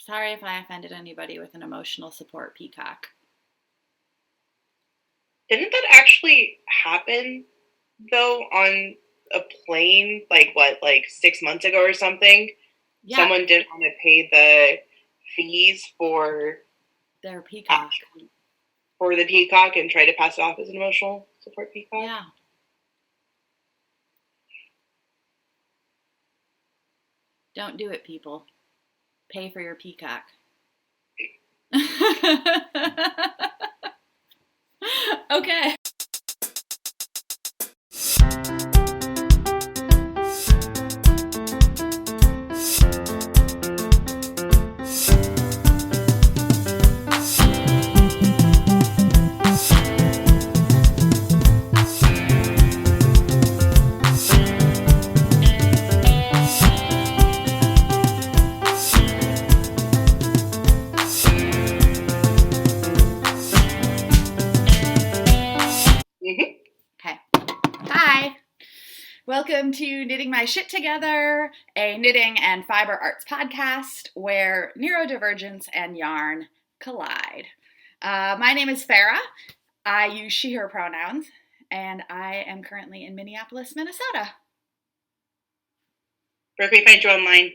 Sorry if I offended anybody with an emotional support peacock. Didn't that actually happen, though, on a plane, like 6 months ago or something? Yeah. Someone didn't want to pay the fees for their peacock. For the peacock and tried to pass it off as an emotional support peacock? Yeah. Don't do it, people. Pay for your peacock. Okay. Welcome to Knitting My Shit Together, a knitting and fiber arts podcast where neurodivergence and yarn collide. My name is Farrah. I use she, her pronouns, and I am currently in Minneapolis, Minnesota. Where can we find you online?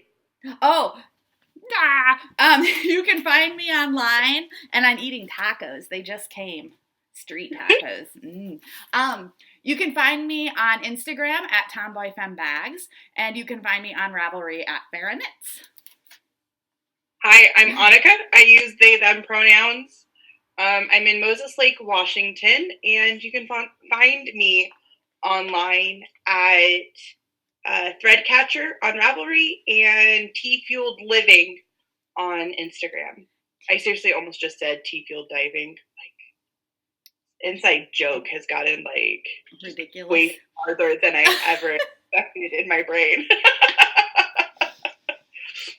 You can find me online, and I'm eating tacos. They just came. Street tacos. You can find me on Instagram at TomboyFemBags, and you can find me on Ravelry at Farrah Knits. Hi, I'm Annika. I use they, them pronouns. I'm in Moses Lake, Washington, and you can find me online at Threadcatcher on Ravelry and Tea-Fueled Living on Instagram. I seriously almost just said Tea-Fueled Diving. Inside joke has gotten ridiculous, way farther than I ever expected in my brain.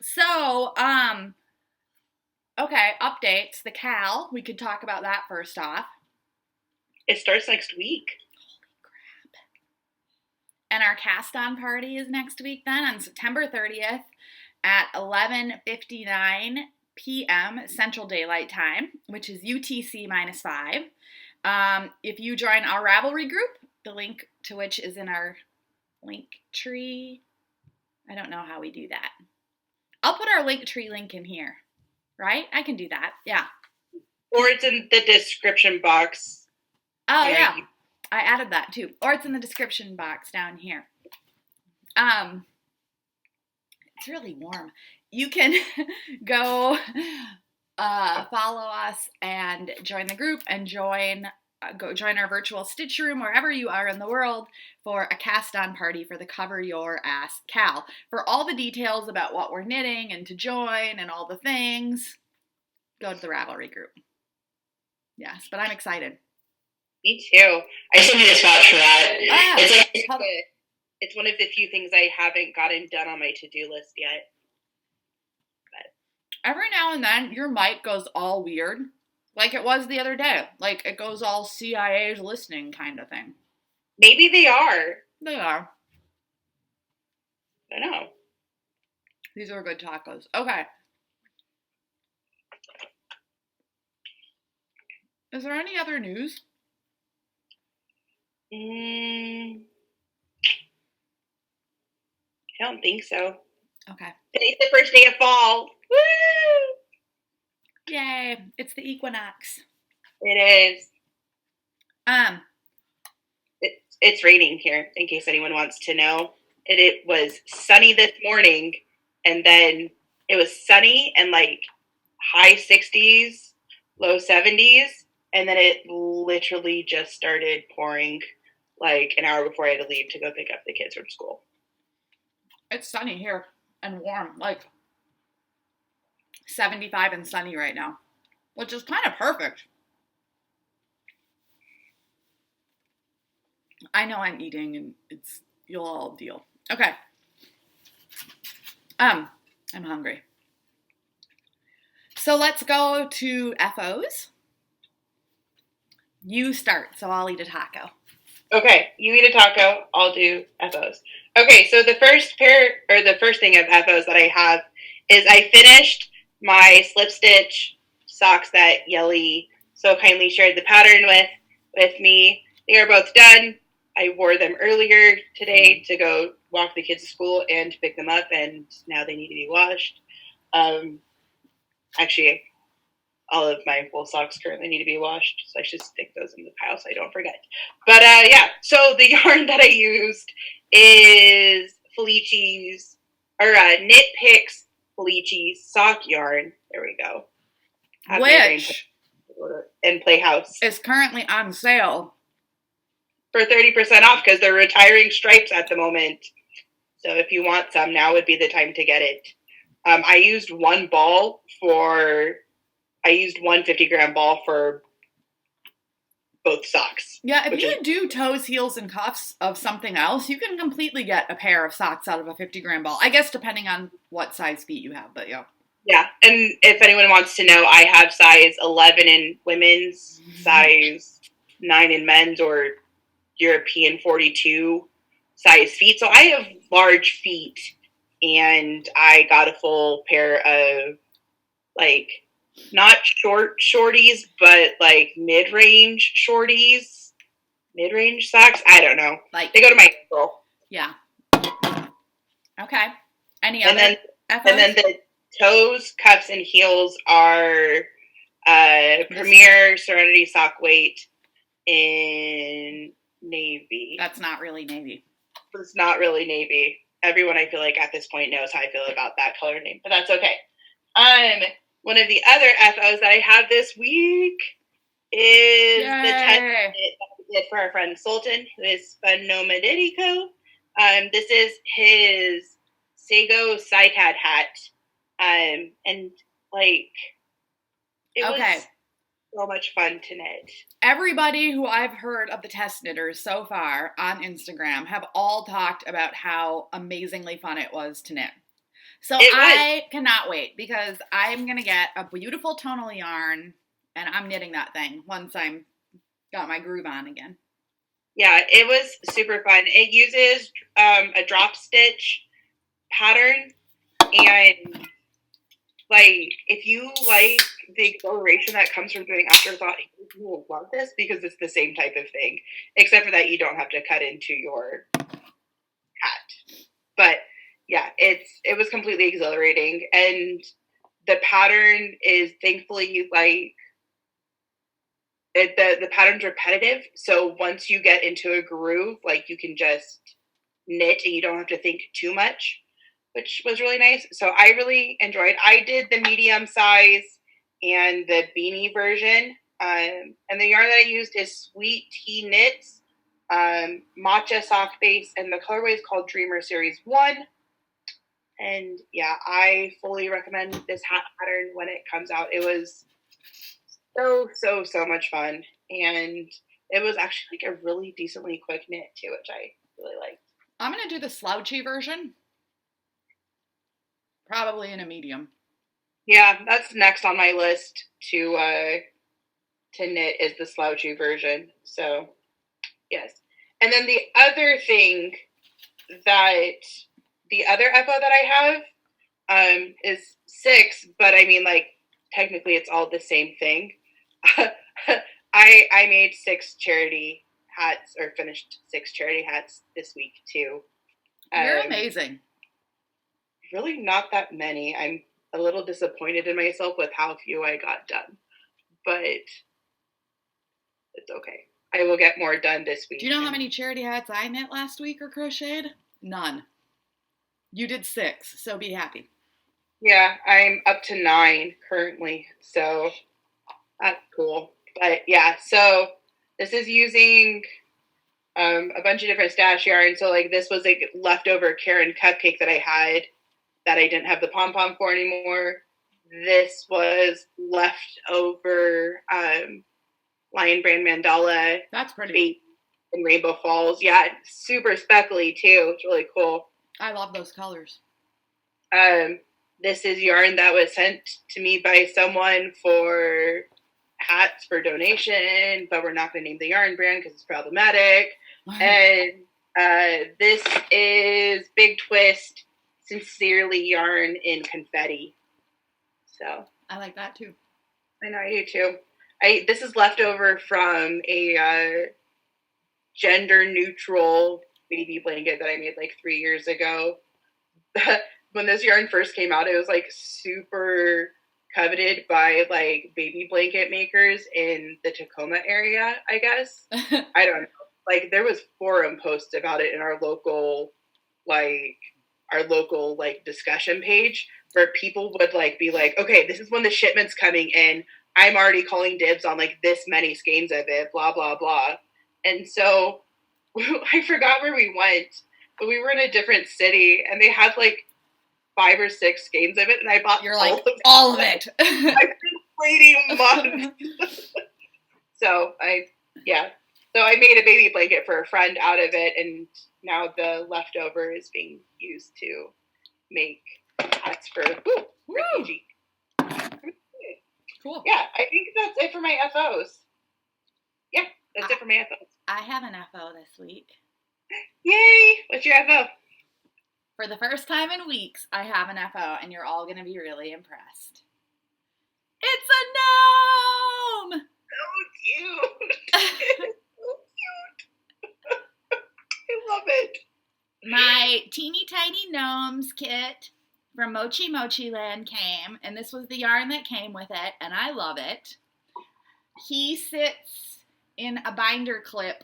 So, okay, updates. The Cal, we could talk about that first off. It starts next week. Holy crap. And our cast-on party is next week then on September 30th at 11:59 p.m. Central Daylight Time, which is UTC -5. If you join our Ravelry group, the link to which is in our link tree. I don't know how we do that. I'll put our link tree link in here, right? I can do that. Yeah. Or it's in the description box. Oh, yeah. I added that too. Or it's in the description box down here. It's really warm. You can go follow us and join the group and join our virtual stitch room wherever you are in the world for a cast-on party for the Cover Your Ass Cal. For all the details about what we're knitting and to join and all the things, go to the Ravelry group. Yes, but I'm excited. Me too. I still need a spot for that. It's one of the few things I haven't gotten done on my to-do list yet. Every now and then, your mic goes all weird, like it was the other day. Like, it goes all CIA's listening kind of thing. Maybe they are. They are. I don't know. These are good tacos. Okay. Is there any other news? I don't think so. Okay. Today's the first day of fall. Woo! Yay. It's the equinox. It is. It's raining here, in case anyone wants to know. It was sunny this morning, and then it was sunny and high 60s, low 70s, and then it literally just started pouring an hour before I had to leave to go pick up the kids from school. It's sunny here and warm, 75 and sunny right now, which is kind of perfect. I know I'm eating and you'll all deal. Okay. I'm hungry. So let's go to FOs. You start, so I'll eat a taco. Okay, you eat a taco, I'll do FOs. Okay, so the first thing of FOs that I have is I finished my slip stitch socks that Yelly so kindly shared the pattern with me. They are both done. I wore them earlier today to go walk the kids to school and to pick them up, and now they need to be washed. Actually, all of my wool socks currently need to be washed, so I should stick those in the pile so I don't forget. But yeah, so the yarn that I used is Felici's, or Knit Picks Felici's sock yarn. There we go. Which and Playhouse is currently on sale for 30% off because they're retiring stripes at the moment. So if you want some, now would be the time to get it. I used one 50-gram ball for both socks. Yeah, if you do toes, heels, and cuffs of something else, you can completely get a pair of socks out of a 50-gram ball. I guess depending on what size feet you have, but yeah. Yeah, and if anyone wants to know, I have size 11 in women's, size 9 in men's, or European 42 size feet. So I have large feet, and I got a full pair of, like, not shorties, but like mid-range shorties, mid-range socks. I don't know. Like, they go to my ankle. Yeah. Okay. Any and other? And then the toes, cuffs, and heels are Premier Serenity sock weight in navy. That's not really navy. It's not really navy. Everyone, I feel like, at this point knows how I feel about that color name, but that's okay. One of the other FOs that I have this week is the test that we did for our friend Sultan, who is Phenomenitico. This is his Sago Cycad hat. And like, it was so much fun to knit. Everybody who I've heard of the test knitters so far on Instagram have all talked about how amazingly fun it was to knit. So I cannot wait because I'm going to get a beautiful tonal yarn and I'm knitting that thing once I'm got my groove on again. Yeah, it was super fun. It uses a drop stitch pattern, and like, if you like the exhilaration that comes from doing afterthought, you will love this because it's the same type of thing, except for that you don't have to cut into your hat. But yeah, it was completely exhilarating, and the pattern is thankfully like the pattern's repetitive. So once you get into a groove, like, you can just knit and you don't have to think too much, which was really nice. So I really enjoyed. I did the medium size and the beanie version, and the yarn that I used is Sweet Tea Knits, matcha sock base, and the colorway is called Dreamer Series 1. And yeah, I fully recommend this hat pattern when it comes out. It was so much fun, and it was actually like a really decently quick knit too, which I really liked. I'm gonna do the slouchy version, probably in a medium. Yeah, that's next on my list to knit, is the slouchy version. So yes, and then the other thing the other FO that I have is 6, but I mean, like, technically it's all the same thing. I made 6 charity hats, or finished 6 charity hats this week too. You're amazing. Really not that many. I'm a little disappointed in myself with how few I got done, but it's okay. I will get more done this week. Do you know how many charity hats I knit last week or crocheted? None. You did 6, so be happy. Yeah, I'm up to 9 currently, so that's cool. But yeah, so this is using a bunch of different stash yarn. So like, this was like leftover Karen cupcake that I had that I didn't have the pom-pom for anymore. This was leftover Lion Brand Mandala. That's pretty. In Rainbow Falls. Yeah, super speckly too. It's really cool. I love those colors. This is yarn that was sent to me by someone for hats for donation, but we're not going to name the yarn brand because it's problematic. And this is Big Twist Sincerely yarn in confetti. So I like that too. I know, I do too. This is leftover from a gender neutral baby blanket that I made like 3 years ago. When this yarn first came out, it was like super coveted by like baby blanket makers in the Tacoma area, I guess. I don't know. Like there was forum posts about it in our local discussion page where people would like be like, okay, this is when the shipment's coming in. I'm already calling dibs on like this many skeins of it, blah, blah, blah. And so I forgot where we went, but we were in a different city and they had like 5 or 6 skeins of it, and I bought all of it. I've been waiting months. So I made a baby blanket for a friend out of it, and now the leftover is being used to make hats for PG. Cool. Yeah, I think that's it for my FOs. Yeah, that's it for my FOs. I have an FO this week. Yay! What's your FO? For the first time in weeks, I have an FO, and you're all going to be really impressed. It's a gnome! So cute! So cute! I love it. My teeny tiny gnomes kit from Mochi Mochi Land came, and this was the yarn that came with it, and I love it. He sits in a binder clip,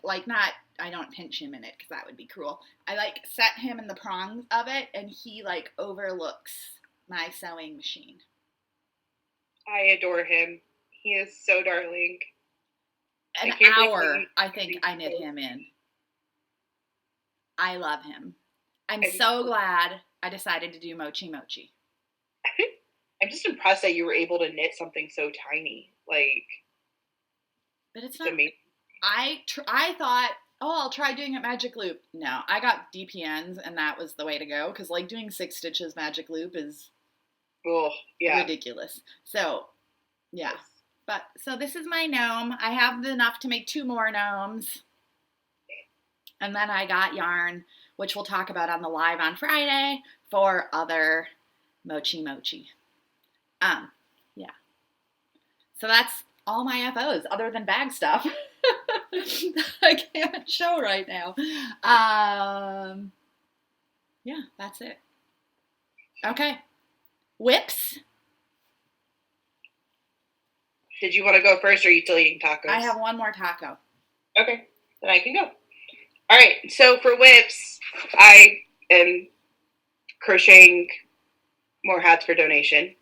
I don't pinch him in it because that would be cruel. I set him in the prongs of it, and he overlooks my sewing machine. I adore him. He is so darling. An hour, I think I knit him in. I love him. I'm so glad I decided to do Mochi Mochi. I'm just impressed that you were able to knit something so tiny. But it's not. Amazing. I thought, I'll try doing it magic loop. No, I got DPNs, and that was the way to go, because doing 6 stitches magic loop is ridiculous. So, yeah. But, so this is my gnome. I have enough to make 2 more gnomes. And then I got yarn, which we'll talk about on the live on Friday, for other Mochi Mochi. Yeah. So that's all my FOs, other than bag stuff. I can't show right now. Yeah, that's it. Okay. Whips. Did you want to go first, or are you still eating tacos? I have one more taco. Okay, then I can go. All right, so for whips, I am crocheting more hats for donation.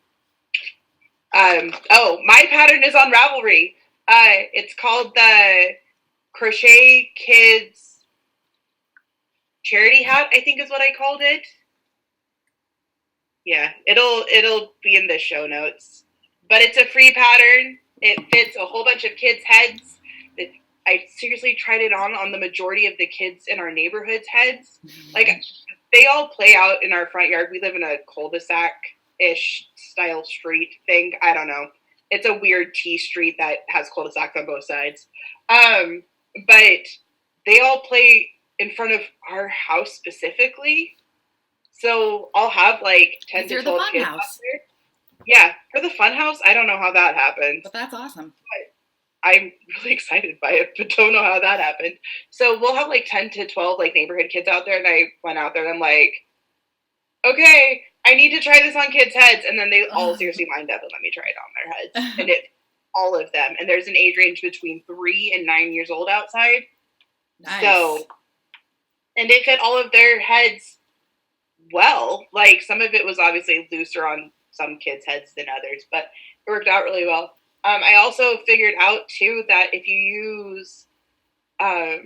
My pattern is on Ravelry. It's called the Crochet Kids Charity Hat, I think is what I called it. Yeah, it'll be in the show notes. But it's a free pattern. It fits a whole bunch of kids' heads. I seriously tried it on the majority of the kids in our neighborhood's heads. They all play out in our front yard. We live in a cul-de-sac-ish style street thing. I don't know. It's a weird T street that has cul-de-sacs on both sides. But they all play in front of our house specifically. So I'll have 10 to 12 kids out there. Yeah, for the fun house, I don't know how that happened. But that's awesome. I'm really excited by it, but don't know how that happened. So we'll have 10 to 12 neighborhood kids out there, and I went out there and I'm like, okay, I need to try this on kids' heads, and then they all seriously lined up and let me try it on their heads, and all of them. And there's an age range between 3 and 9 years old outside. Nice. So, and it fit all of their heads well. Some of it was obviously looser on some kids' heads than others, but it worked out really well. I also figured out too that if you use a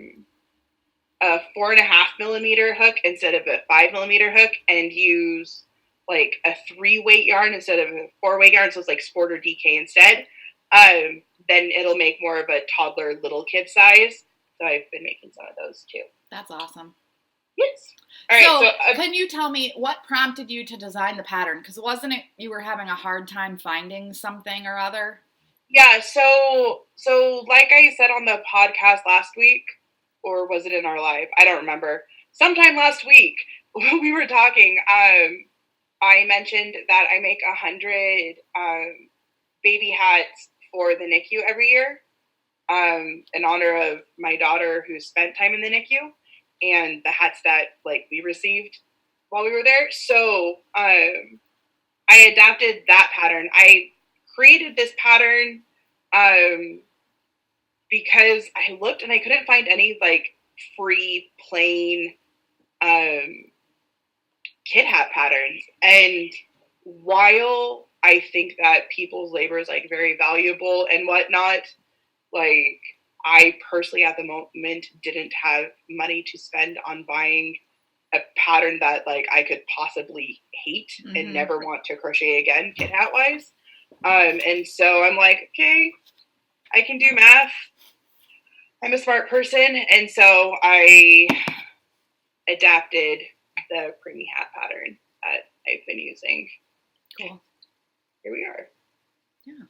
4.5 millimeter hook instead of a 5 millimeter hook, and use a 3-weight yarn instead of a 4-weight yarn, so it's Sport or DK instead, then it'll make more of a toddler little kid size. So I've been making some of those too. That's awesome. Yes. All right. So can you tell me what prompted you to design the pattern? Because wasn't it you were having a hard time finding something or other? Yeah. So like I said on the podcast last week, or was it in our live? I don't remember. Sometime last week we were talking. I mentioned that I make 100 baby hats for the NICU every year in honor of my daughter who spent time in the NICU and the hats that like we received while we were there. So I adapted that pattern. I created this pattern because I looked and I couldn't find any like free plain kid hat patterns. And while I think that people's labor is like very valuable and whatnot, like I personally at the moment didn't have money to spend on buying a pattern that like I could possibly hate and never want to crochet again, kid hat wise. And so I'm like, okay, I can do math. I'm a smart person, and so I adapted the preemie hat pattern that I've been using. Cool. Here we are. Yeah.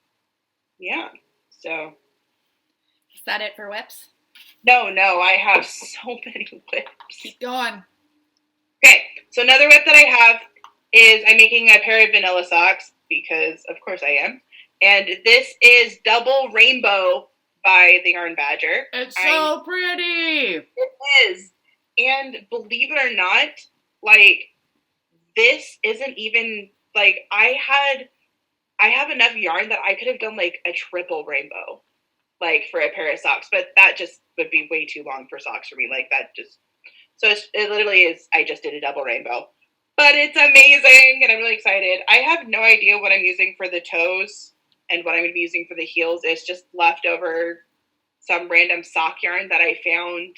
Yeah. So. Is that it for whips? No, I have so many whips. Keep going. Okay, so another whip that I have is I'm making a pair of vanilla socks because of course I am. And this is Double Rainbow by the Yarn Badger. It's so pretty. It is. And believe it or not, like this isn't even like I have enough yarn that I could have done like a triple rainbow like for a pair of socks, but that just would be way too long for socks for me. Like that just so it literally is I just did a double rainbow. But it's amazing and I'm really excited. I have no idea what I'm using for the toes and what I'm going to be using for the heels. It's just leftover some random sock yarn that I found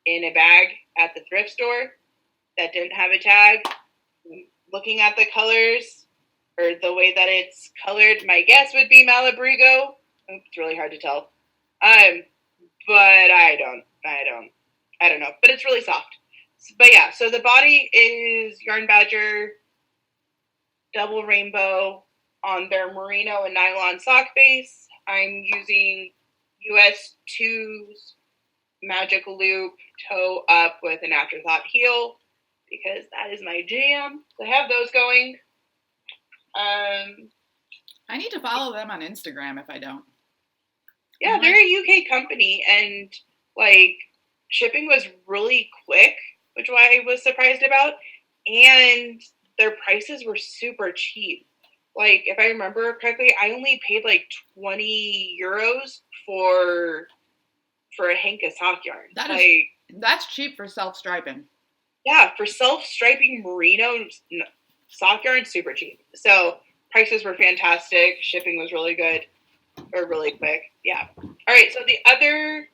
in a bag at the thrift store that didn't have a tag. Looking at the colors or the way that it's colored, my guess would be Malabrigo. It's really hard to tell. But I don't know. But it's really soft. But yeah, so the body is Yarn Badger Double Rainbow on their merino and nylon sock base. I'm using US 2's Magic Loop toe up with an afterthought heel because that is my jam. So I have those going. I need to follow them on Instagram if I don't. Yeah, they're a UK company and like shipping was really quick, which I was surprised about. And their prices were super cheap. Like, if I remember correctly, I only paid like 20 euros for a hank of sock yarn. That's cheap for self-striping. Yeah, for self-striping merino sock yarn, super cheap. So prices were fantastic. Shipping was really good or really quick. Yeah. All right. So the other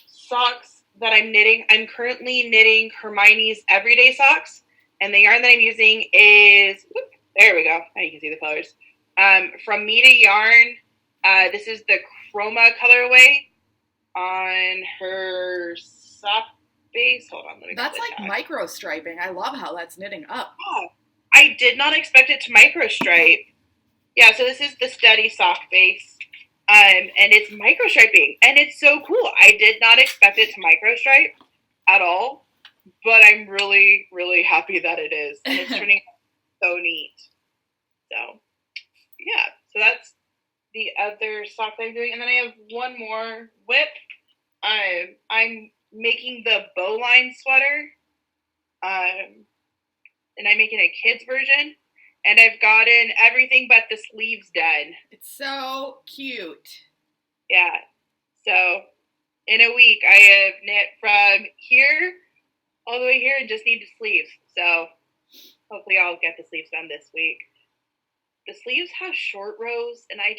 socks that I'm knitting, I'm currently knitting Hermione's Everyday Socks. And the yarn that I'm using is, there we go. Now you can see the colors. From Mita Yarn. This is the Chroma colorway on her sock base. Hold on. Let me That's like micro striping. I love how that's knitting up. Oh, I did not expect it to micro stripe. Yeah, so this is the Steady sock base. And it's micro striping. And it's so cool. I did not expect it to micro stripe at all. But I'm really, really happy that it is. And it's turning out so neat. So, yeah. So that's the other sock that I'm doing. And then I have one more whip. I'm making the bowline sweater. And I'm making a kid's version. And I've gotten everything but the sleeves done. It's so cute. Yeah. So, in a week, I have knit from here all the way here and just need the sleeves. So, hopefully I'll get the sleeves done this week. The sleeves have short rows, and I'm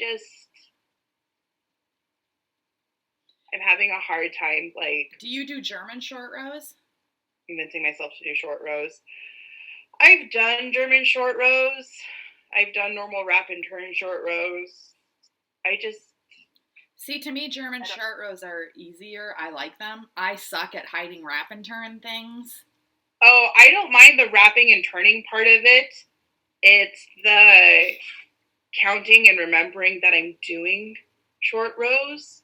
having a hard time, like... Do you do German short rows? Convincing myself to do short rows. I've done German short rows. I've done normal wrap and turn short rows. See, to me, German short rows are easier. I like them. I suck at hiding wrap and turn things. Oh, I don't mind the wrapping and turning part of it. It's the counting and remembering that I'm doing short rows.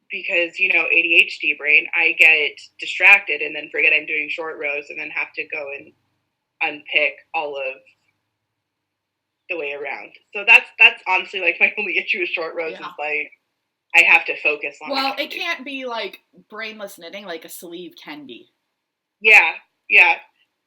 Because, ADHD brain, I get distracted and then forget I'm doing short rows and then have to go and unpick all of the way around. So that's honestly like my only issue with short rows is like I have to focus on. Well, it can't be like brainless knitting like a sleeve can be. Yeah,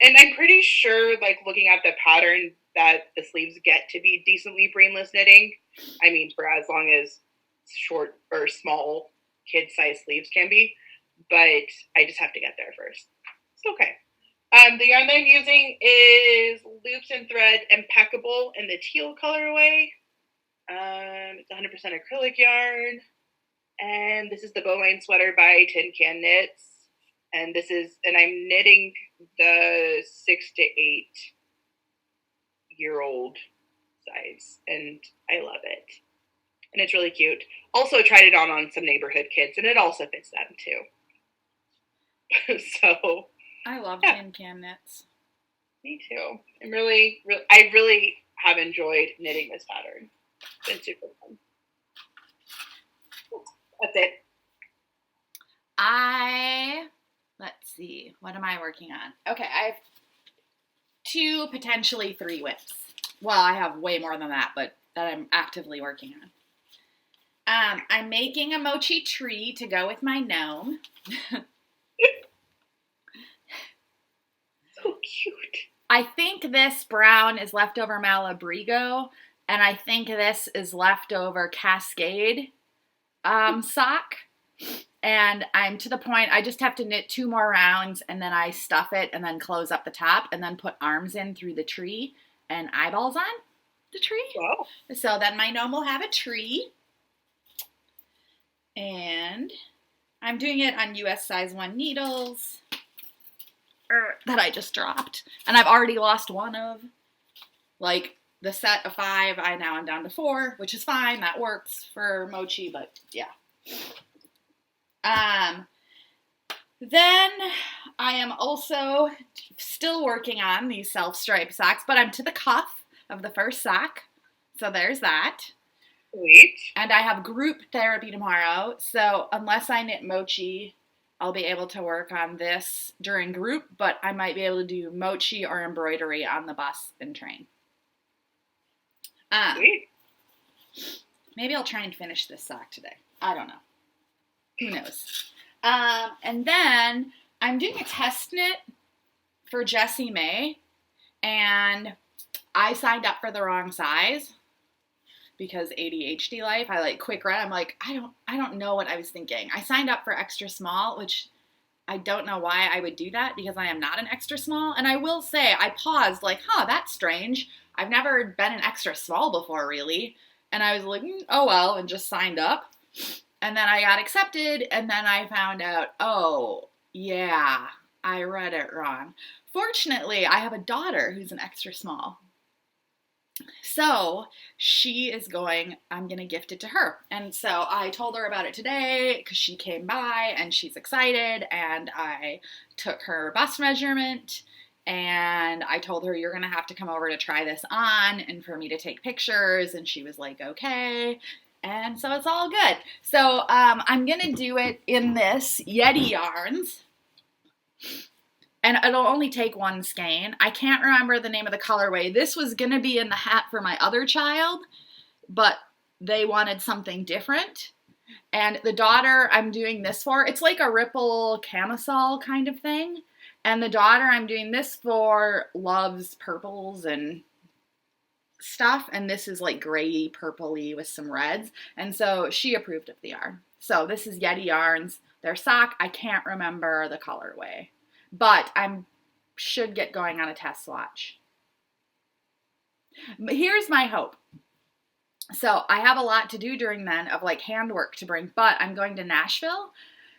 and I'm pretty sure, like looking at the pattern, that the sleeves get to be decently brainless knitting. I mean, for as long as short or small kid-sized sleeves can be, but I just have to get there first. It's okay. The yarn that I'm using is Loops and Thread Impeccable in the teal colorway. It's 100% acrylic yarn. And this is the Bowline Sweater by Tin Can Knits. And I'm knitting the 6 to 8 year old size. And I love it. And it's really cute. Also tried it on some neighborhood kids, and it also fits them too. So I love Tin Can Knits. Me too. I really have enjoyed knitting this pattern. It's been super fun. That's it. Let's see, what am I working on? Okay, I have 2, potentially 3 whips. Well, I have way more than that, but that I'm actively working on. I'm making a mochi tree to go with my gnome. So cute. I think this brown is leftover Malabrigo, and I think this is leftover Cascade sock. And I'm to the point, I just have to knit 2 more rounds, and then I stuff it and then close up the top and then put arms in through the tree and eyeballs on the tree. Wow. So then my gnome will have a tree. And I'm doing it on US size 1 needles that I just dropped. And I've already lost one of. Like, the set of 5, now I'm down to 4, which is fine. That works for mochi, but yeah. Then I am also still working on these self-stripe socks, but I'm to the cuff of the first sock. So there's that. Sweet. And I have group therapy tomorrow, so unless I knit mochi, I'll be able to work on this during group, but I might be able to do mochi or embroidery on the bus and train. Sweet. Maybe I'll try and finish this sock today. I don't know. Who knows? And then I'm doing a test knit for Jessie May, and I signed up for the wrong size. Because ADHD life, I like quick read. I'm like, I don't know what I was thinking. I signed up for extra small, which I don't know why I would do that because I am not an extra small. And I will say, I paused like, that's strange. I've never been an extra small before, really. And I was like, oh well, and just signed up. And then I got accepted, and then I found out, oh, yeah, I read it wrong. Fortunately, I have a daughter who's an extra small. So she is I'm going to gift it to her. And so I told her about it today because she came by and she's excited, and I took her bust measurement and I told her, you're going to have to come over to try this on and for me to take pictures. And she was like, okay. And so it's all good. So I'm going to do it in this Yeti yarns. And it'll only take 1 skein. I can't remember the name of the colorway. This was going to be in the hat for my other child, but they wanted something different. And the daughter I'm doing this for, it's like a ripple camisole kind of thing. And the daughter I'm doing this for loves purples and stuff. And this is like gray purpley with some reds. And so she approved of the yarn. So this is Yeti Yarns. Their sock, I can't remember the colorway. But I should get going on a test swatch. But here's my hope. So I have a lot to do during then of like handwork to bring, but I'm going to Nashville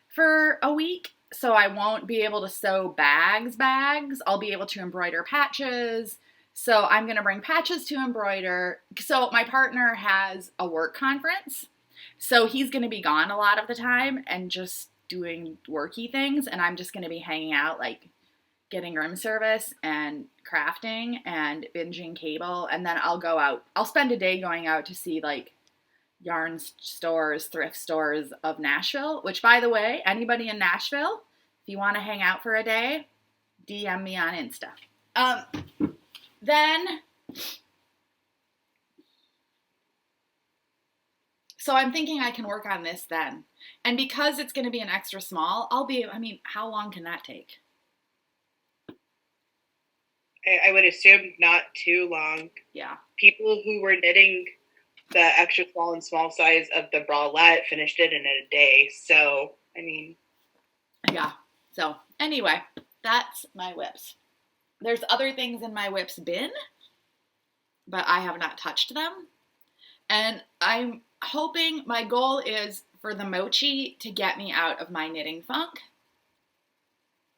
for a week. So I won't be able to sew bags. I'll be able to embroider patches. So I'm going to bring patches to embroider. So my partner has a work conference. So he's going to be gone a lot of the time and just doing worky things, and I'm just going to be hanging out, like getting room service and crafting and binging cable, and then I'll go out. I'll spend a day going out to see like yarn stores, thrift stores of Nashville, which, by the way, anybody in Nashville, if you want to hang out for a day, DM me on Insta. Then So I'm thinking I can work on this then. And because it's going to be an extra small, how long can that take? I would assume not too long. Yeah. People who were knitting the extra small and small size of the bralette finished it in a day. So, I mean. Yeah. So, anyway, that's my whips. There's other things in my whips bin, but I have not touched them. And I'm hoping, my goal is for the mochi to get me out of my knitting funk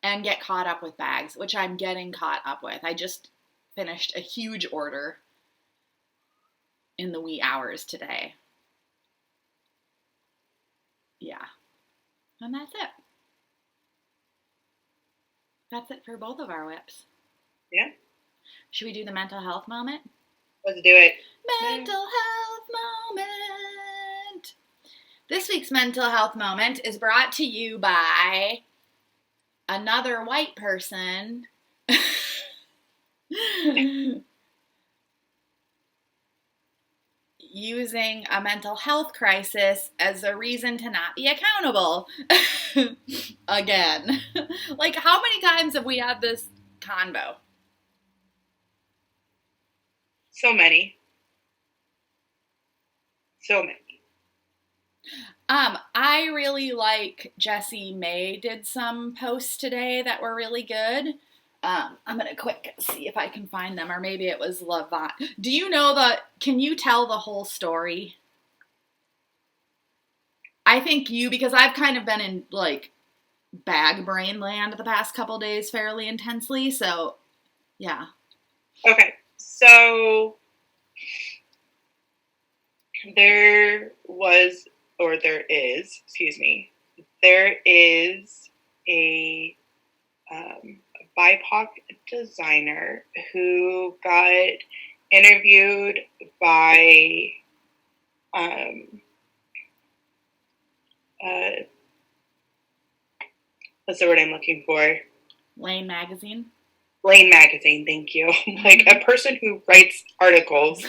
and get caught up with bags, which I'm getting caught up with. I just finished a huge order in the wee hours today. Yeah. And that's it. That's it for both of our whips. Yeah. Should we do the mental health moment? Let's do it. Mental health moment. This week's mental health moment is brought to you by another white person using a mental health crisis as a reason to not be accountable. Again. Like, how many times have we had this convo? So many. I really like Jessie May did some posts today that were really good. I'm going to quick see if I can find them, or maybe it was Levant. Do you know can you tell the whole story? I think because I've kind of been in, like, bag brain land the past couple days fairly intensely, so, yeah. Okay, so there is a BIPOC designer who got interviewed by what's the word I'm looking for? Lane Magazine. Lane Magazine, thank you. Like, a person who writes articles.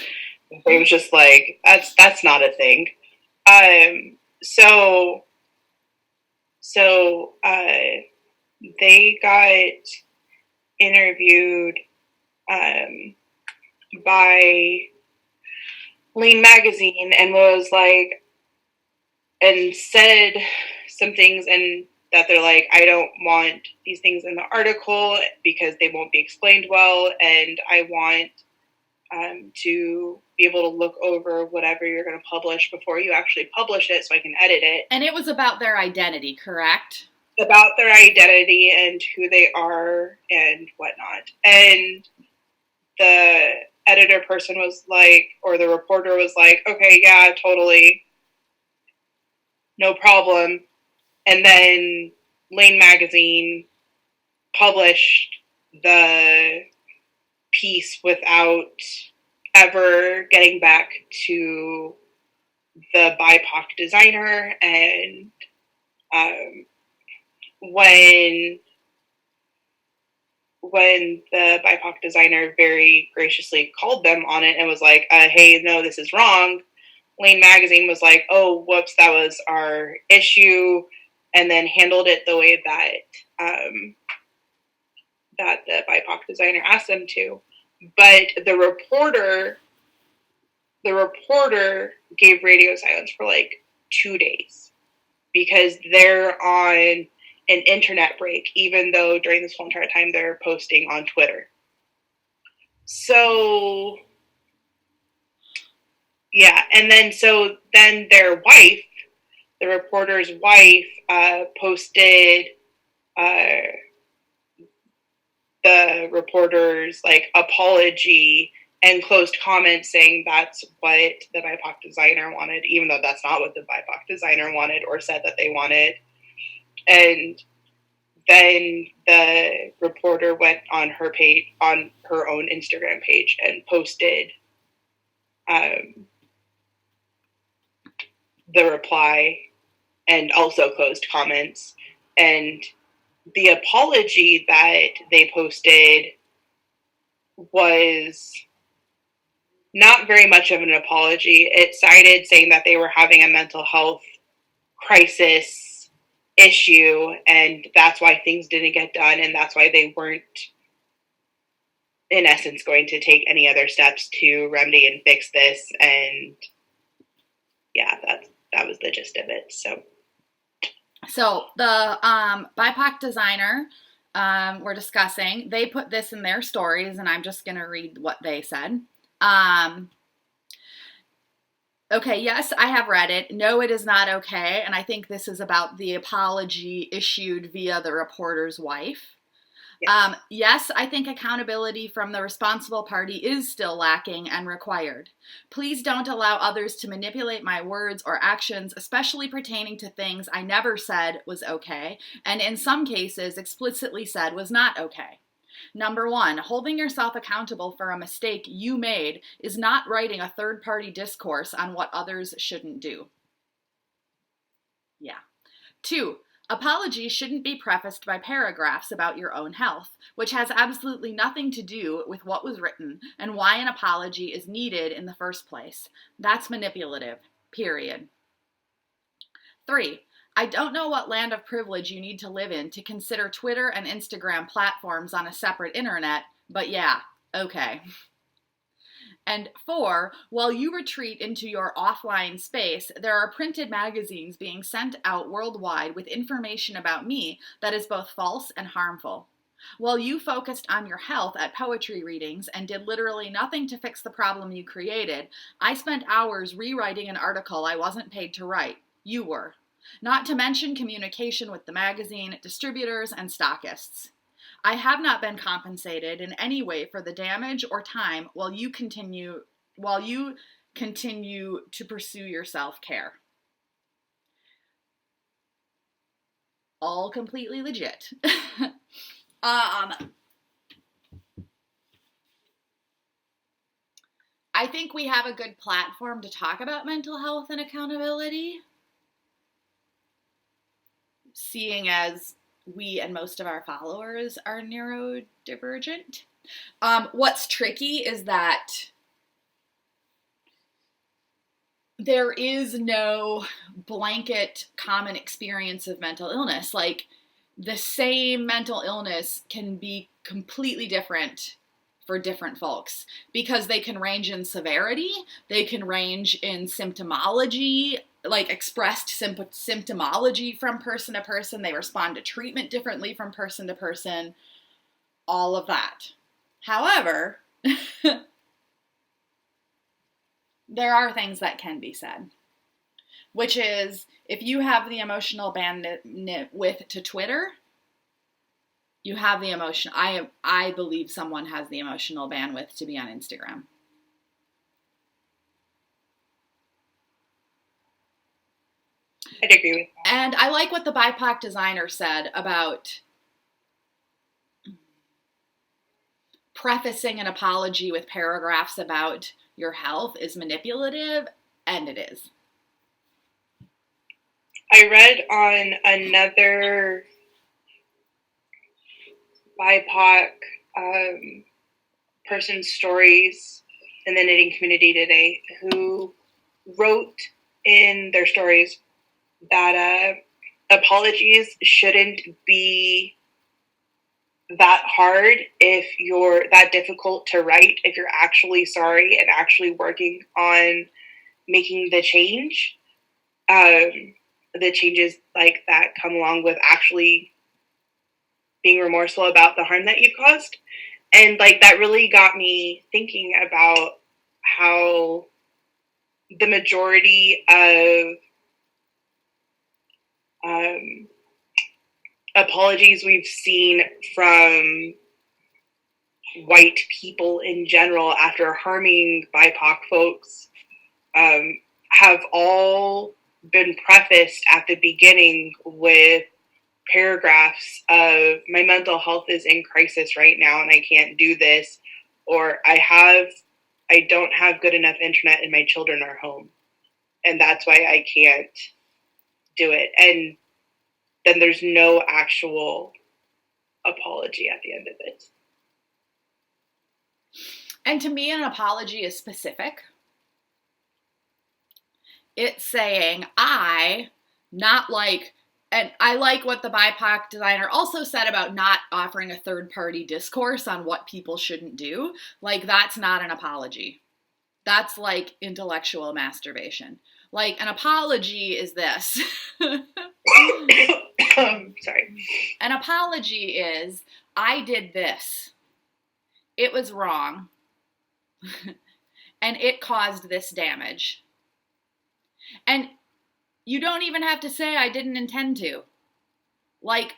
It was just like, that's not a thing. So they got interviewed by Lane Magazine and was like, and said some things, and that they're like, I don't want these things in the article because they won't be explained well, and I want to be able to look over whatever you're going to publish before you actually publish it so I can edit it. And it was about their identity, correct? About their identity and who they are and whatnot. And the editor person was like, or the reporter was like, okay, yeah, totally. No problem. And then Lane Magazine published the piece without ever getting back to the BIPOC designer. And when the BIPOC designer very graciously called them on it and was like, hey, no, this is wrong, Lane Magazine was like, oh, whoops, that was our issue, and then handled it the way that that the BIPOC designer asked them to. But the reporter gave radio silence for like 2 days because they're on an internet break, even though during this whole entire time they're posting on Twitter. So, yeah. And then their wife, the reporter's wife, posted the reporter's like apology and closed comments saying that's what the BIPOC designer wanted, even though that's not what the BIPOC designer wanted or said that they wanted. And then the reporter went on her page, on her own Instagram page, and posted the reply and also closed comments. And the apology that they posted was not very much of an apology. It cited saying that they were having a mental health crisis issue, and that's why things didn't get done, and that's why they weren't, in essence, going to take any other steps to remedy and fix this. And yeah, that was the gist of it. So the BIPOC designer we're discussing, they put this in their stories, and I'm just going to read what they said. Okay, yes, I have read it. No, it is not okay. And I think this is about the apology issued via the reporter's wife. Yes, I think accountability from the responsible party is still lacking and required. Please don't allow others to manipulate my words or actions, especially pertaining to things I never said was okay, and in some cases explicitly said was not okay. Number one, holding yourself accountable for a mistake you made is not writing a third-party discourse on what others shouldn't do. Yeah. 2, apologies shouldn't be prefaced by paragraphs about your own health, which has absolutely nothing to do with what was written and why an apology is needed in the first place. That's manipulative, period. 3, I don't know what land of privilege you need to live in to consider Twitter and Instagram platforms on a separate internet, but yeah, okay. And 4, while you retreat into your offline space, there are printed magazines being sent out worldwide with information about me that is both false and harmful. While you focused on your health at poetry readings and did literally nothing to fix the problem you created, I spent hours rewriting an article I wasn't paid to write. You were. Not to mention communication with the magazine, distributors, and stockists. I have not been compensated in any way for the damage or time while you continue to pursue your self-care. All completely legit. I think we have a good platform to talk about mental health and accountability, seeing as we and most of our followers are neurodivergent. What's tricky is that there is no blanket common experience of mental illness. Like, the same mental illness can be completely different for different folks because they can range in severity, they can range in symptomology, like expressed symptomology from person to person. They respond to treatment differently from person to person, all of that. However, there are things that can be said, which is, if you have the emotional bandwidth to Twitter, you have the emotion. I believe someone has the emotional bandwidth to be on Instagram. I'd agree with that. And I like what the BIPOC designer said about prefacing an apology with paragraphs about your health is manipulative, and it is. I read on another BIPOC person's stories in the knitting community today who wrote in their stories that apologies shouldn't be that hard if you're that difficult to write, if you're actually sorry and actually working on making the change. The changes like that come along with actually being remorseful about the harm that you caused. And like that really got me thinking about how the majority of apologies we've seen from white people in general after harming BIPOC folks have all been prefaced at the beginning with paragraphs of, my mental health is in crisis right now and I can't do this, or I don't have good enough internet and my children are home and that's why I can't do it. And then there's no actual apology at the end of it. And to me, an apology is specific. It's saying, not like, and I like what the BIPOC designer also said about not offering a third-party discourse on what people shouldn't do. Like, that's not an apology. That's like intellectual masturbation. Like, an apology is this. Sorry. An apology is, I did this. It was wrong. And it caused this damage. And you don't even have to say, I didn't intend to. Like,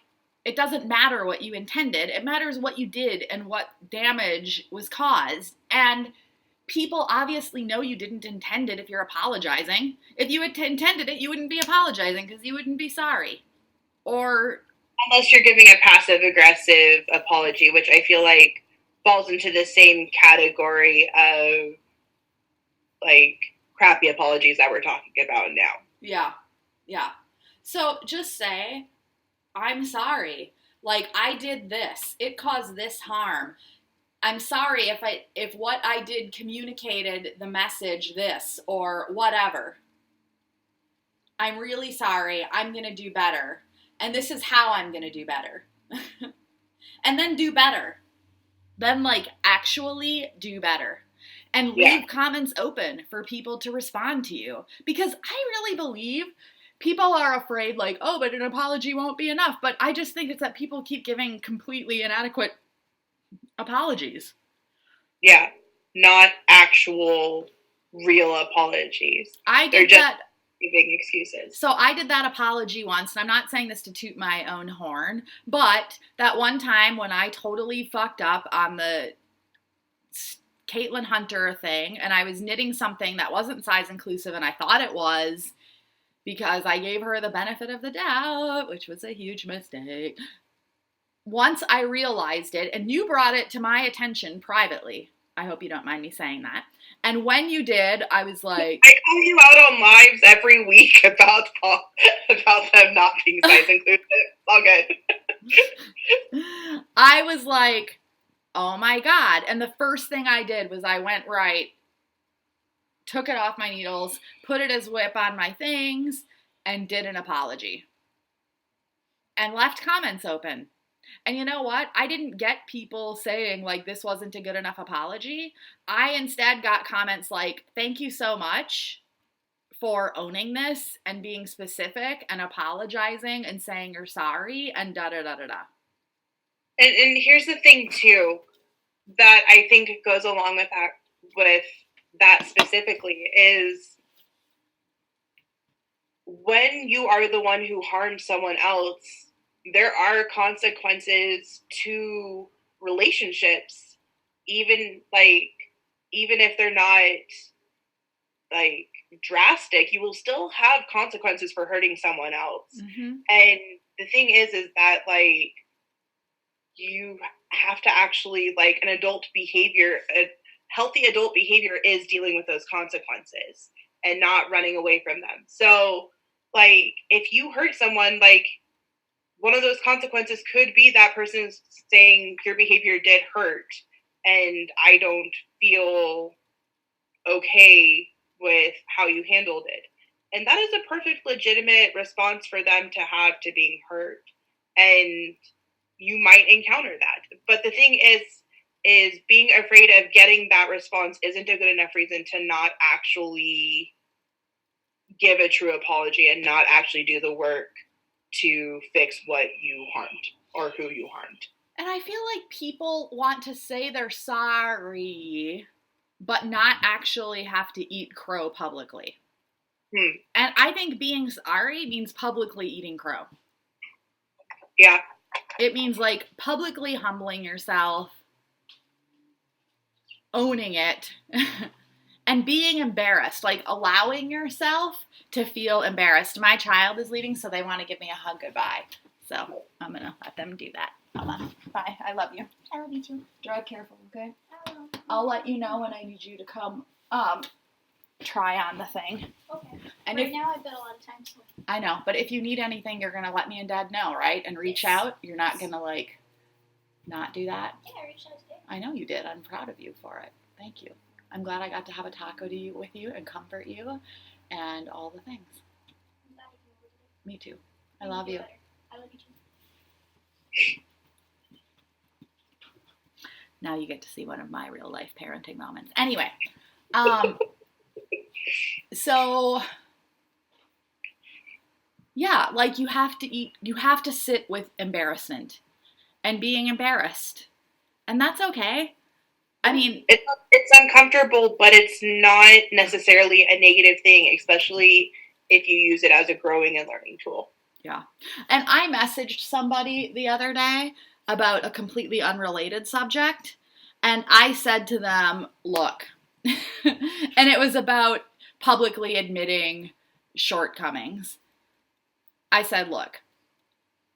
it doesn't matter what you intended. It matters what you did and what damage was caused. And people obviously know you didn't intend it if you're apologizing. If you had intended it, you wouldn't be apologizing because you wouldn't be sorry. Or unless you're giving a passive-aggressive apology, which I feel like falls into the same category of, like, crappy apologies that we're talking about now. Yeah. So just say, I'm sorry. Like, I did this. It caused this harm. I'm sorry if what I did communicated the message this or whatever. I'm really sorry. I'm going to do better. And this is how I'm going to do better. And then do better. Then, like, actually do better. And leave comments open for people to respond to you. Because I really believe people are afraid, like, oh, but an apology won't be enough. But I just think it's that people keep giving completely inadequate apologies. Yeah, not actual real apologies. They're just giving excuses. So I did that apology once, and I'm not saying this to toot my own horn, but that one time when I totally fucked up on the Caitlin Hunter thing, and I was knitting something that wasn't size inclusive, and I thought it was, because I gave her the benefit of the doubt, which was a huge mistake. Once I realized it, and you brought it to my attention privately, I hope you don't mind me saying that, and when you did, I was like... I call you out on lives every week about them not being size inclusive. All good. I was like, oh my God. And the first thing I did was I went right, took it off my needles, put it as whip on my things, and did an apology. And left comments open. And you know what? I didn't get people saying, like, this wasn't a good enough apology. I instead got comments like, thank you so much for owning this and being specific and apologizing and saying you're sorry and da-da-da-da-da. And here's the thing, too, that I think goes along with that specifically is when you are the one who harmed someone else, there are consequences to relationships, even if they're not, like, drastic, you will still have consequences for hurting someone else. Mm-hmm. And the thing is that, like, you have to actually, like, a healthy adult behavior is dealing with those consequences and not running away from them. So, like, if you hurt someone, like, one of those consequences could be that person saying your behavior did hurt and I don't feel okay with how you handled it. And that is a perfect legitimate response for them to have to being hurt. And you might encounter that. But the thing is being afraid of getting that response isn't a good enough reason to not actually give a true apology and not actually do the work to fix what you harmed or who you harmed. And I feel like people want to say they're sorry, but not actually have to eat crow publicly. And I think being sorry means publicly eating crow. Yeah. It means, like, publicly humbling yourself, owning it, and being embarrassed, like, allowing yourself to feel embarrassed. My child is leaving, so they want to give me a hug goodbye. So I'm going to let them do that. Hold on. Bye. I love you. I love you too. Drive careful, okay? I I'll let you know when I need you to come try on the thing. Okay. And right now I've got a lot of time. So. I know, but if you need anything, you're going to let me and Dad know, right? And reach out? You're not going to, like, not do that? Yeah, I reached out today. I know you did. I'm proud of you for it. Thank you. I'm glad I got to have a taco with you and comfort you and all the things. Me too. I love you. I love you too. Now you get to see one of my real life parenting moments. Anyway, so yeah, like you have to sit with embarrassment and being embarrassed. And that's okay. I mean, it's uncomfortable, but it's not necessarily a negative thing, especially if you use it as a growing and learning tool. Yeah. And I messaged somebody the other day about a completely unrelated subject, and I said to them, look, and it was about publicly admitting shortcomings. I said, look,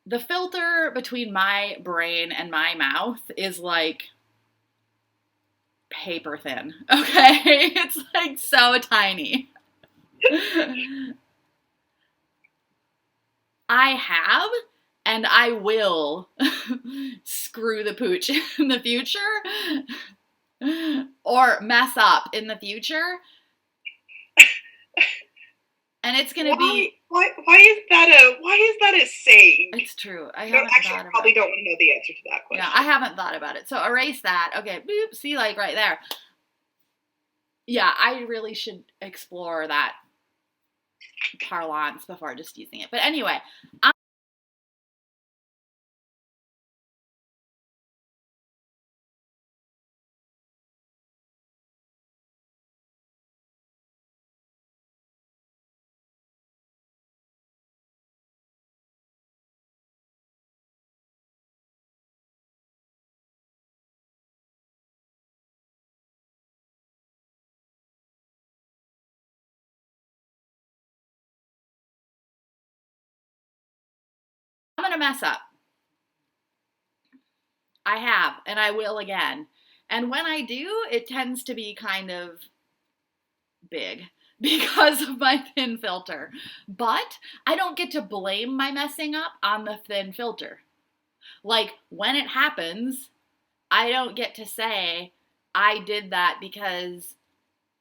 the filter between my brain and my mouth is like paper thin, okay? It's like so tiny. I have and I will screw the pooch in the future or mess up in the future. And it's going to be... Why is that a saying? It's true. I probably don't want to know the answer to that question. Yeah, I haven't thought about it. So erase that. Okay, boop, see, like right there. Yeah, I really should explore that parlance before just using it. But anyway, I'm going to mess up. I have, and I will again. And when I do, it tends to be kind of big because of my thin filter. But I don't get to blame my messing up on the thin filter. Like, when it happens, I don't get to say, I did that because,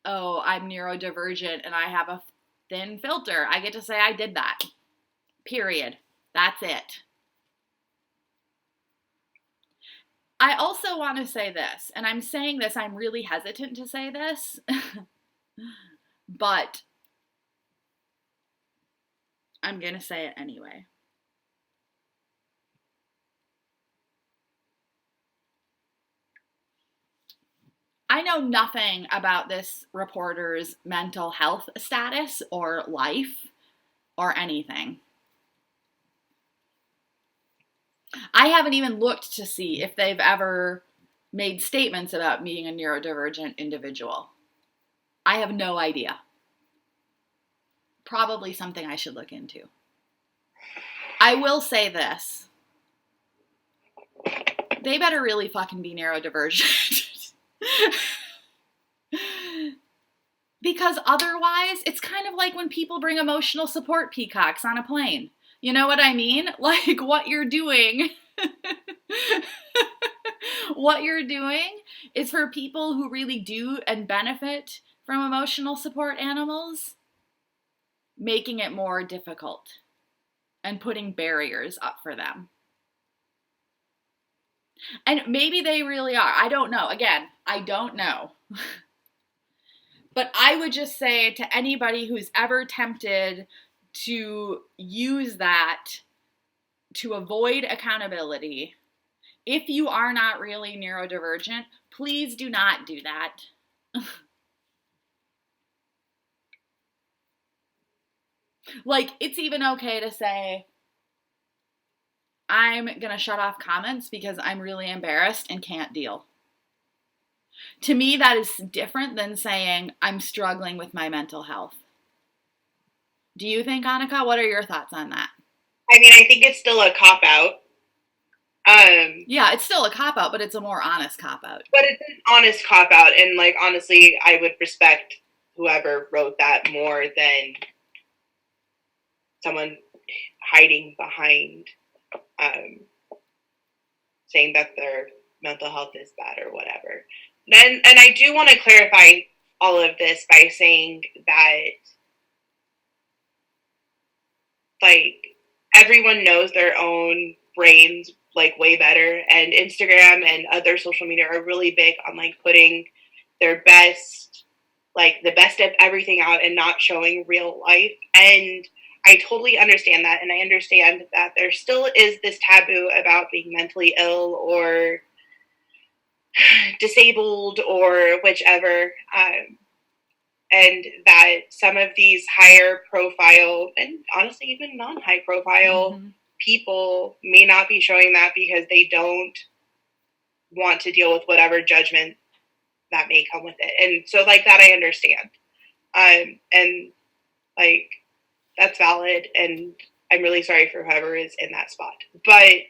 oh, I'm neurodivergent and I have a thin filter. I get to say I did that. Period. That's it. I also want to say this, and I'm saying this, I'm really hesitant to say this, but I'm going to say it anyway. I know nothing about this reporter's mental health status or life or anything. I haven't even looked to see if they've ever made statements about being a neurodivergent individual. I have no idea. Probably something I should look into. I will say this. They better really fucking be neurodivergent. Because otherwise, it's kind of like when people bring emotional support peacocks on a plane. You know what I mean? Like, what you're doing is for people who really do and benefit from emotional support animals, making it more difficult and putting barriers up for them. And maybe they really are. I don't know. Again, I don't know. But I would just say to anybody who's ever tempted to use that to avoid accountability, if you are not really neurodivergent, please do not do that. Like, it's even okay to say, I'm going to shut off comments because I'm really embarrassed and can't deal. To me, that is different than saying I'm struggling with my mental health. Do you think, Annika? What are your thoughts on that? I mean, I think it's still a cop-out. Yeah, it's still a cop-out, but it's a more honest cop-out. But it's an honest cop-out, and, like, honestly, I would respect whoever wrote that more than someone hiding behind saying that their mental health is bad or whatever. And I do want to clarify all of this by saying that, like, everyone knows their own brains, like, way better, and Instagram and other social media are really big on, like, putting their best, like, the best of everything out and not showing real life. And I totally understand that, and I understand that there still is this taboo about being mentally ill or disabled or whichever, and that some of these higher profile and honestly even non-high profile people may not be showing that because they don't want to deal with whatever judgment that may come with it. And so, like, that I understand, and like, that's valid, and I'm really sorry for whoever is in that spot. But,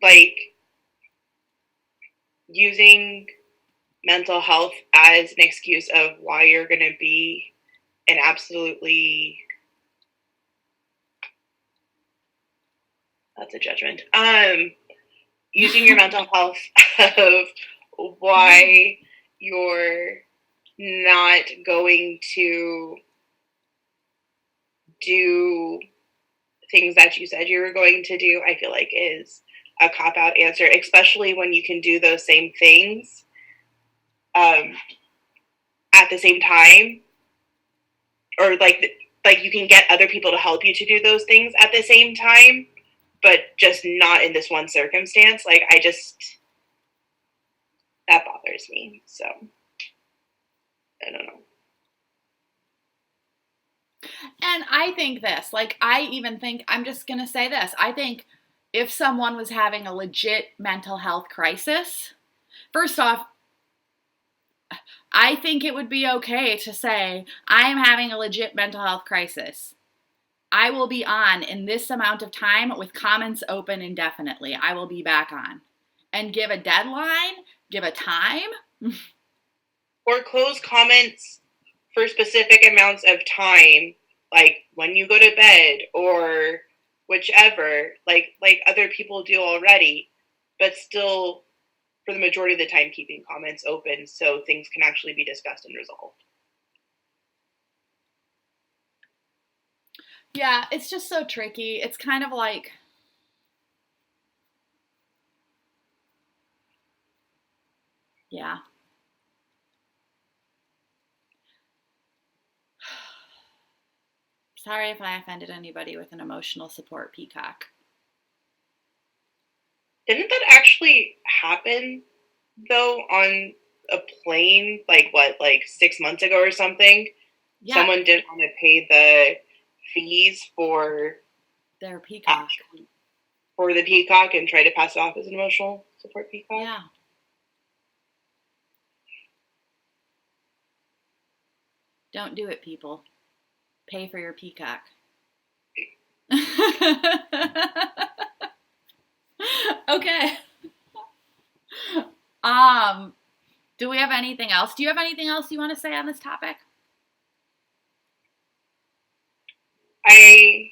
like, using mental health as an excuse of why you're going to be an absolutely, that's a judgment, using your mental health of why you're not going to do things that you said you were going to do, I feel like is a cop-out answer, especially when you can do those same things at the same time, or like you can get other people to help you to do those things at the same time, but just not in this one circumstance. Like, that bothers me. So, I don't know. And I think this, like, I'm just going to say this. I think if someone was having a legit mental health crisis, first off, I think it would be okay to say, I am having a legit mental health crisis. I will be on in this amount of time with comments open indefinitely. I will be back on. And give a deadline, give a time. Or close comments for specific amounts of time, like when you go to bed or whichever, like other people do already, but still, for the majority of the time, keeping comments open so things can actually be discussed and resolved. Yeah, it's just so tricky. It's kind of like, yeah. Sorry if I offended anybody with an emotional support Peacock. Didn't that actually happen, though, on a plane, like 6 months ago or something? Yeah. Someone didn't want to pay the fees for their Peacock. For the Peacock and try to pass it off as an emotional support Peacock? Yeah. Don't do it, people. Pay for your Peacock. Okay. Do we have anything else? Do you have anything else you want to say on this topic? I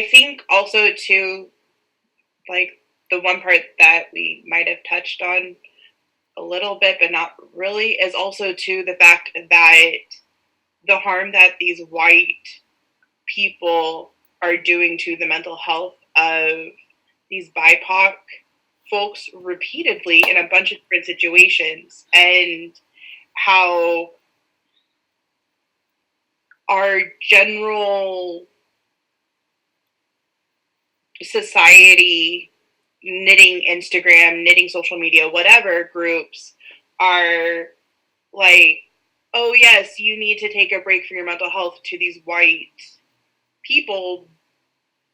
think also too, like, the one part that we might have touched on a little bit, but not really, is also too the fact that the harm that these white people are doing to the mental health of these BIPOC folks repeatedly in a bunch of different situations, and how our general society, knitting Instagram, knitting social media, whatever groups are like, oh yes, you need to take a break from your mental health to these white people,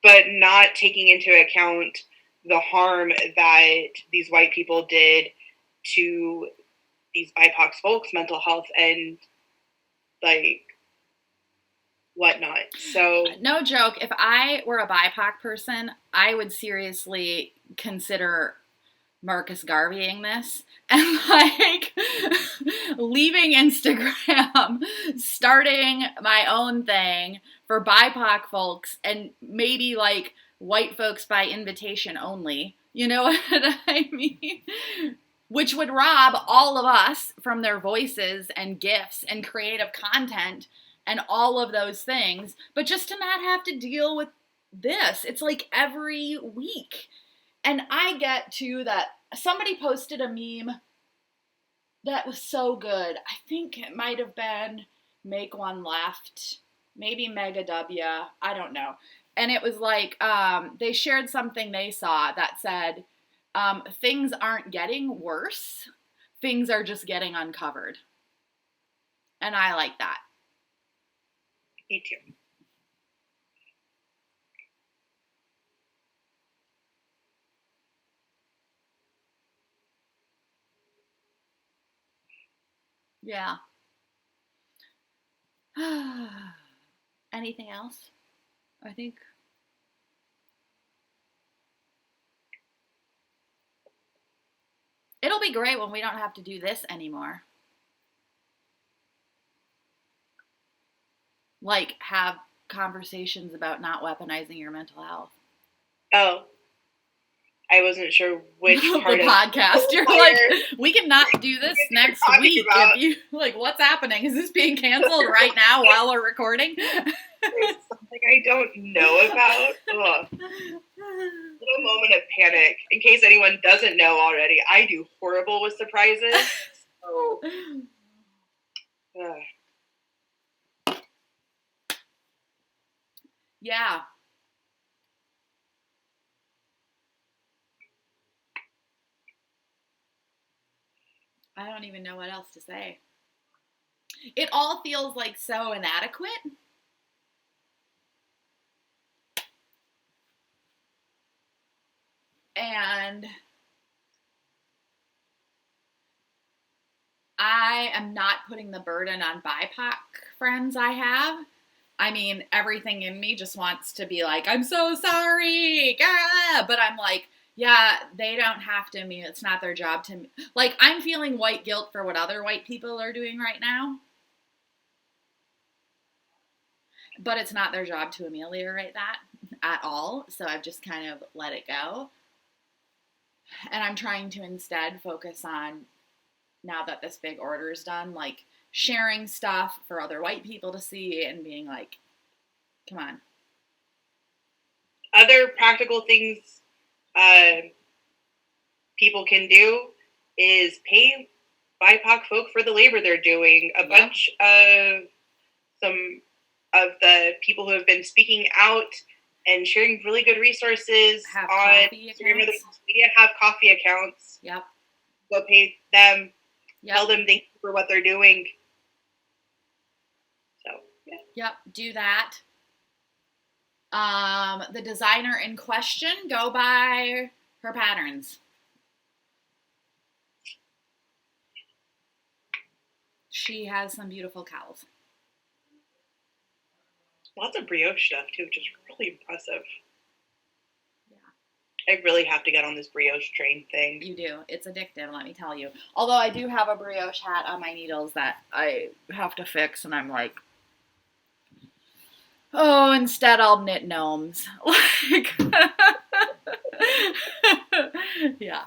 but not taking into account the harm that these white people did to these BIPOC folks' mental health and, like, whatnot. So, no joke, if I were a BIPOC person, I would seriously consider Marcus Garveying this and, like, leaving Instagram, starting my own thing for BIPOC folks, and maybe, like, white folks by invitation only, You know what I mean? Which would rob all of us from their voices and gifts and creative content and all of those things. But just to not have to deal with this, it's like every week. And I get to that. Somebody posted a meme that was so good. I think it might have been Make One Left, maybe Mega W, I don't know. And it was like, they shared something they saw that said, things aren't getting worse, things are just getting uncovered. And I like that. Me too. Yeah. Anything else? I think. It'll be great when we don't have to do this anymore. Like, have conversations about not weaponizing your mental health. Oh. I wasn't sure which part the of podcast. You're like, we cannot do this next week. If you like, what's happening? Is this being canceled right now while we're recording? There's something I don't know about. Ugh. Little moment of panic. In case anyone doesn't know already, I do horrible with surprises. So, yeah. I don't even know what else to say. It all feels like so inadequate. And I am not putting the burden on BIPOC friends I have. I mean, everything in me just wants to be like, I'm so sorry. But I'm like, yeah, they don't have to. I mean, it's not their job to. Like, I'm feeling white guilt for what other white people are doing right now. But it's not their job to ameliorate that at all. So I've just kind of let it go. And I'm trying to instead focus on, now that this big order is done, like sharing stuff for other white people to see and being like, come on. Other practical things people can do is pay BIPOC folk for the labor they're doing. A bunch of some of the people who have been speaking out and sharing really good resources have on Instagram and social media have coffee accounts. Yep. Go pay them. Yep. Tell them thank you for what they're doing. So, yeah. Yep, do that. The designer in question, go buy her patterns. She has some beautiful cowls. Lots of brioche stuff, too, which is really impressive. Yeah. I really have to get on this brioche train thing. You do. It's addictive, let me tell you. Although I do have a brioche hat on my needles that I have to fix, and I'm like, oh, instead I'll knit gnomes. Like, yeah.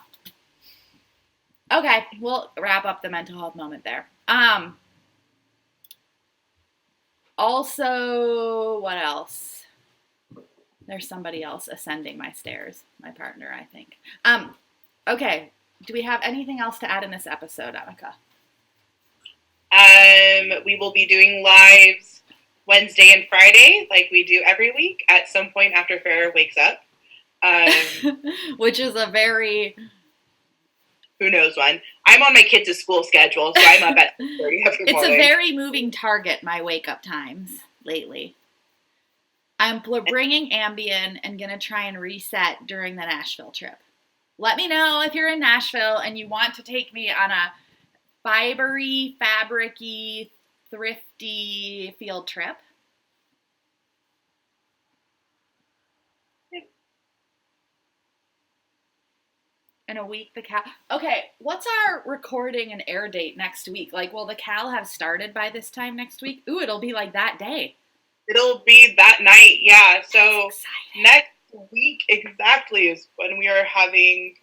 Okay, we'll wrap up the mental health moment there. Also, what else? There's somebody else ascending my stairs. My partner, I think. Okay. Do we have anything else to add in this episode, Annika? We will be doing lives Wednesday and Friday, like we do every week, at some point after Farrah wakes up. Which is a very... Who knows when. I'm on my kids' school schedule, so I'm up at 6:30 every It's morning. a very moving target, my wake-up times lately. I'm bringing Ambien and going to try and reset during the Nashville trip. Let me know if you're in Nashville and you want to take me on a fibery, fabricy, thrifty field trip. In a week, the Cal... Okay, what's our recording and air date next week? Like, will the Cal have started by this time next week? Ooh, it'll be like that day. It'll be that night, yeah. So next week exactly is when we are having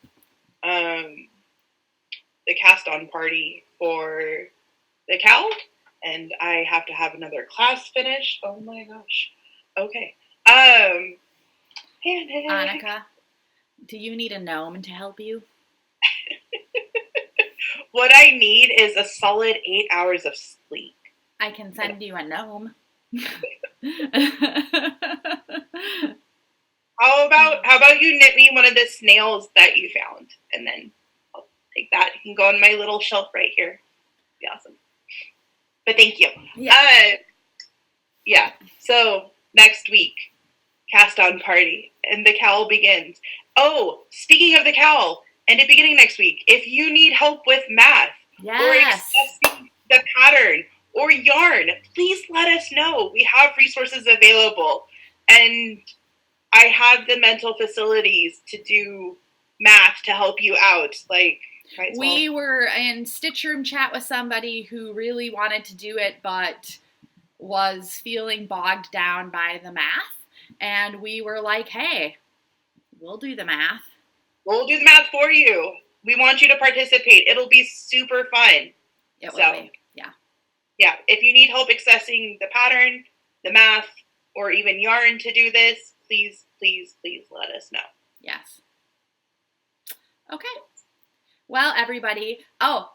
the cast-on party for the Cal, and I have to have another class finished. Oh my gosh. Okay. Annika, do you need a gnome to help you? What I need is a solid 8 hours of sleep. I can send you a gnome. How about you knit me one of the snails that you found, and then I'll take that. You can go on my little shelf right here. Be awesome. But thank you. Yeah. So next week, cast on party, and the cowl begins. Oh, speaking of the cowl, and it beginning next week, if you need help with math or accessing the pattern or yarn, please let us know. We have resources available, and I have the mental facilities to do math to help you out. Like, we were in Stitch Room chat with somebody who really wanted to do it, but was feeling bogged down by the math. And we were like, hey, we'll do the math. We'll do the math for you. We want you to participate. It'll be super fun. It will be, yeah. Yeah, if you need help accessing the pattern, the math, or even yarn to do this, please, please, please let us know. Yes. Okay. Well, everybody,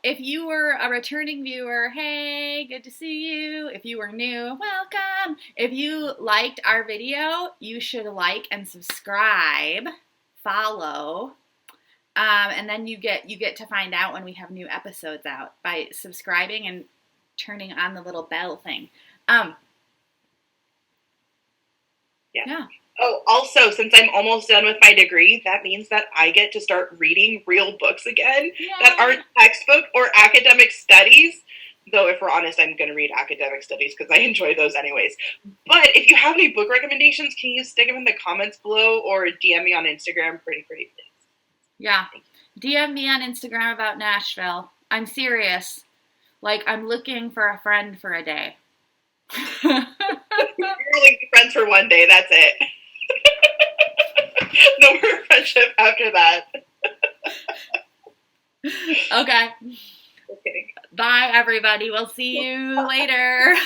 if you were a returning viewer, hey, good to see you. If you were new, welcome. If you liked our video, you should like and subscribe, follow, and then you get to find out when we have new episodes out by subscribing and turning on the little bell thing. Yeah. Oh, also, since I'm almost done with my degree, that means that I get to start reading real books again that aren't textbook or academic studies. Though, if we're honest, I'm going to read academic studies because I enjoy those anyways. But if you have any book recommendations, can you stick them in the comments below or DM me on Instagram? Pretty please. Yeah. DM me on Instagram about Nashville. I'm serious. Like, I'm looking for a friend for a day. You're only friends for one day, that's it. No more friendship after that. Okay. Okay. Bye, everybody. We'll see you later.